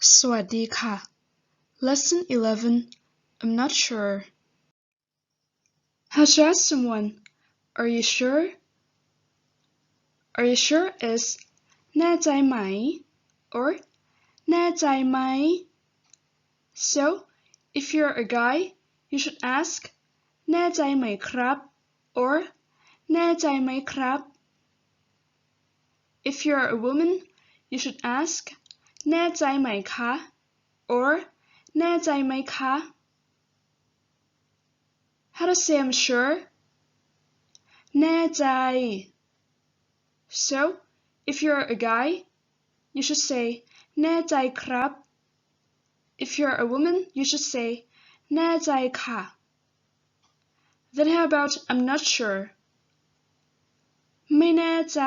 สวัสดีค่ะ Lesson 11 I'm not sure. How to ask someone, Are you sure? Are you sure is แน่ใจไหม or แน่ใจไหม So, if you're a guy, you should ask แน่ใจไหมครับ or แน่ใจไหมครับ If you're a woman, you should ask แน่ใจไหมคะ or แน่ใจไหมคะ How to say I'm sure? แน่ใจ So, if you're a guy, you should say แน่ใจครับ If you're a woman, you should say แน่ใจค่ะ Then how about I'm not sure? ไม่แน่ใจ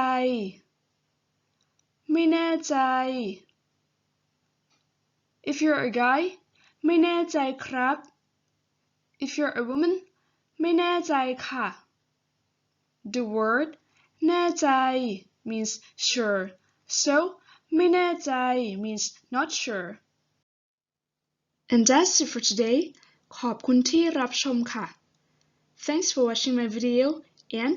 ไม่แน่ใจ If you're a guy, ไม่แน่ใจครับ If you're a woman, ไม่แน่ใจค่ะ The word แน่ใจ means sure. So, ไม่แน่ใจ means not sure. And that's it for today. ขอบคุณที่รับชมค่ะ Thanks for watching my video and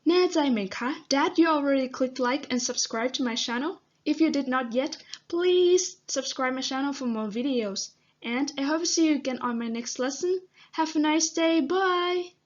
แน่ใจไหมคะ that you already clicked like and subscribe to my channel? If you did not yet, please subscribe my channel for more videos. And I hope to see you again on my next lesson. Have a nice day. Bye!